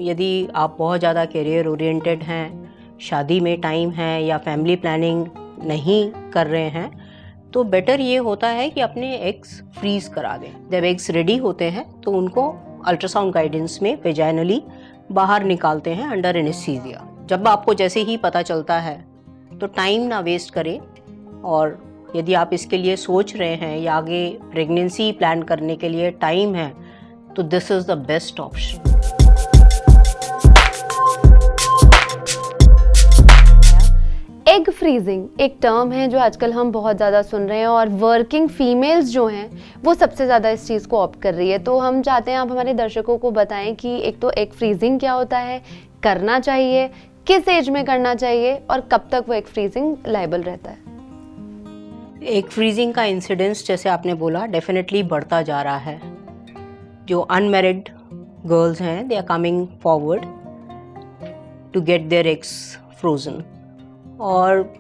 यदि आप बहुत ज़्यादा करियर ओरिएंटेड हैं, शादी में टाइम है या फैमिली प्लानिंग नहीं कर रहे हैं, तो बेटर ये होता है कि अपने एग्स फ्रीज करा दें। जब एग्स रेडी होते हैं तो उनको अल्ट्रासाउंड गाइडेंस में वेजाइनली बाहर निकालते हैं अंडर एनेस्थीसिया। जब आपको जैसे ही पता चलता है तो टाइम ना वेस्ट करें, और यदि आप इसके लिए सोच रहे हैं या आगे प्रेगनेंसी प्लान करने के लिए टाइम है तो this is the best option. Egg freezing एक टर्म है जो आजकल हम बहुत ज़्यादा सुन रहे हैं, और वर्किंग फीमेल्स जो हैं वो सबसे ज़्यादा इस चीज़ को ऑप्ट कर रही है। तो हम चाहते हैं आप हमारे दर्शकों को बताएं कि एक तो एग फ्रीजिंग क्या होता है, करना चाहिए, किस एज में करना चाहिए, और कब तक वो एग फ्रीजिंग लायबल रहता है। एग फ्रीजिंग का इंसिडेंस जैसे आपने बोला डेफिनेटली बढ़ता जा रहा है। जो अनमैरिड गर्ल्स हैं they are coming forward to get their eggs frozen. और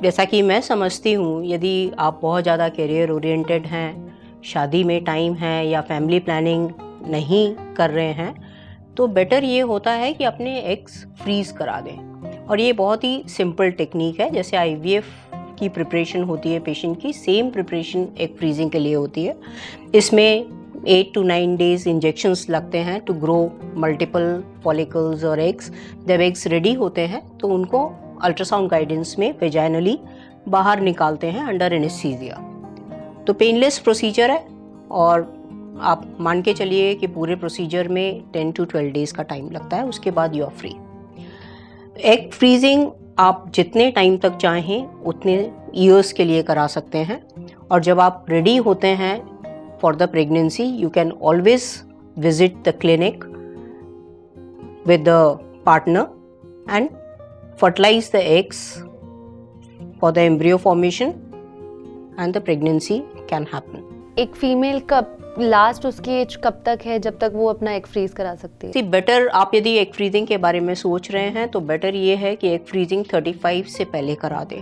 जैसा कि मैं समझती हूँ, यदि आप बहुत ज़्यादा करियर ओरिएंटेड हैं, शादी में टाइम है या फैमिली प्लानिंग नहीं कर रहे हैं, तो बेटर ये होता है कि अपने एग्स फ्रीज करा दें। और ये बहुत ही सिंपल टेक्निक है। जैसे IVF की प्रिपरेशन होती है पेशेंट की, सेम प्रिपरेशन एग फ्रीजिंग के लिए होती है। इसमें 8 to 9 days इंजेक्शंस लगते हैं टू ग्रो मल्टीपल फॉलिकल्स और एग्स। जब एग्स रेडी होते हैं तो उनको अल्ट्रासाउंड गाइडेंस में वेजाइनली बाहर निकालते हैं अंडर एनेस्थीसिया। तो पेनलेस प्रोसीजर है, और आप मान के चलिए कि पूरे प्रोसीजर में 10 to 12 days का टाइम लगता है। उसके बाद you are free. Egg freezing आप जितने टाइम तक चाहें उतने ईयर्स के लिए करा सकते हैं। और जब आप रेडी होते हैं for the pregnancy, you can always visit the clinic with the partner and fertilize the eggs for the embryo formation and the pregnancy can happen. एक फीमेल कब लास्ट उसकी एज कब तक है जब तक वो अपना एग फ्रीज करा सकती है? बेटर आप यदि एग फ्रीजिंग के बारे में सोच रहे हैं तो बेटर ये है कि एग फ्रीजिंग 35 से पहले करा दें,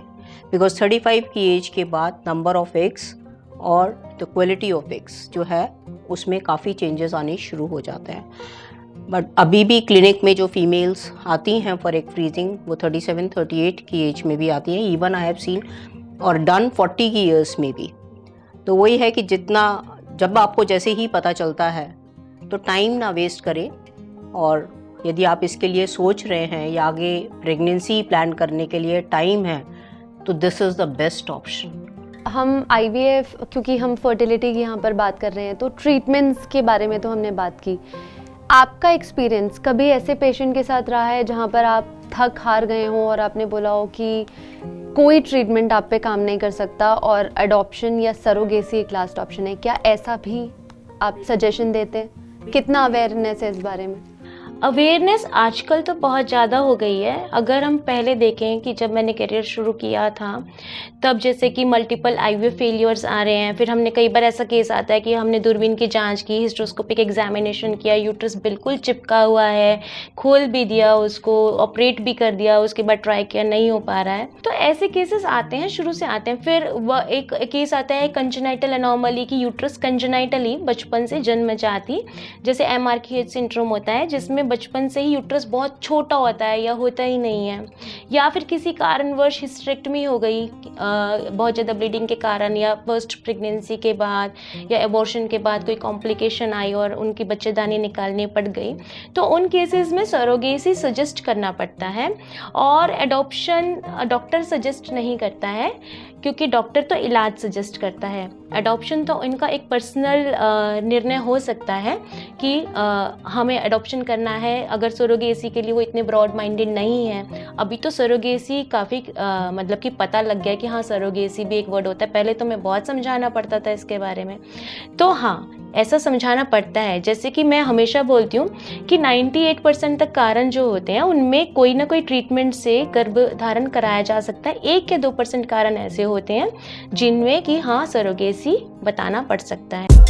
बिकॉज 35 की एज के बाद नंबर ऑफ एग्स और द क्वालिटी ऑफ एग्स जो है उसमें काफ़ी चेंजेस आने शुरू हो जाते हैं। बट अभी भी क्लिनिक में जो फीमेल्स आती हैं फॉर एग फ्रीजिंग वो 37-38 की एज में भी आती हैं। इवन आई हैव सीन और डन 40 की ईयर्स में भी। तो वही है कि जब आपको जैसे ही पता चलता है तो टाइम ना वेस्ट करें, और यदि आप इसके लिए सोच रहे हैं या आगे प्रेगनेंसी प्लान करने के लिए टाइम है तो this is the best option. हम IVF, क्योंकि हम फर्टिलिटी की यहाँ पर बात कर रहे हैं, तो ट्रीटमेंट्स के बारे में तो हमने बात की। आपका एक्सपीरियंस कभी ऐसे पेशेंट के साथ रहा है जहाँ पर आप थक हार गए हों और आपने बोला हो कि कोई ट्रीटमेंट आप पे काम नहीं कर सकता और अडॉप्शन या सरोगेसी एक लास्ट ऑप्शन है? क्या ऐसा भी आप सजेशन देते हैं? कितना अवेयरनेस है इस बारे में? अवेयरनेस आजकल तो बहुत ज़्यादा हो गई है। अगर हम पहले देखें कि जब मैंने करियर शुरू किया था तब जैसे कि मल्टीपल IVF फेलियर्स आ रहे हैं, फिर हमने कई बार ऐसा केस आता है कि हमने दूरबीन की जांच की, हिस्ट्रोस्कोपिक एग्जामिनेशन किया, यूट्रस बिल्कुल चिपका हुआ है, खोल भी दिया उसको, ऑपरेट भी कर दिया, उसके बाद ट्राई किया, नहीं हो पा रहा है। तो ऐसे केसेस आते हैं, शुरू से आते हैं। फिर वह एक केस आता है कंजेनाइटल एनोमली की, यूट्रस कंजेनाइटली बचपन से जन्म जाती, जैसे MRKH सिंड्रोम होता है जिसमें बचपन से ही यूट्रस बहुत छोटा होता है या होता ही नहीं है, या फिर किसी कारणवश हिस्टेरेक्टमी हो गई बहुत ज़्यादा ब्लीडिंग के कारण, या फर्स्ट प्रेगनेंसी के बाद या एबॉर्शन के बाद कोई कॉम्प्लिकेशन आई और उनकी बच्चेदानी निकालनी पड़ गई, तो उन केसेस में सरोगेसी सजेस्ट करना पड़ता है। और एडॉप्शन डॉक्टर सजेस्ट नहीं करता है, क्योंकि डॉक्टर तो इलाज सजेस्ट करता है। एडॉप्शन तो इनका एक पर्सनल निर्णय हो सकता है कि हमें एडॉप्शन करना है। अगर सरोगेसी के लिए वो इतने ब्रॉड माइंडेड नहीं है। अभी तो सरोगेसी काफ़ी मतलब कि पता लग गया कि हाँ सरोगेसी भी एक वर्ड होता है। पहले तो मैं बहुत समझाना पड़ता था इसके बारे में। तो हाँ, ऐसा समझाना पड़ता है। जैसे कि मैं हमेशा बोलती हूँ कि 98% तक कारण जो होते हैं उनमें कोई ना कोई ट्रीटमेंट से गर्भ धारण कराया जा सकता है। 1 या 2% कारण ऐसे होते हैं जिनमें कि हाँ सरोगेसी बताना पड़ सकता है।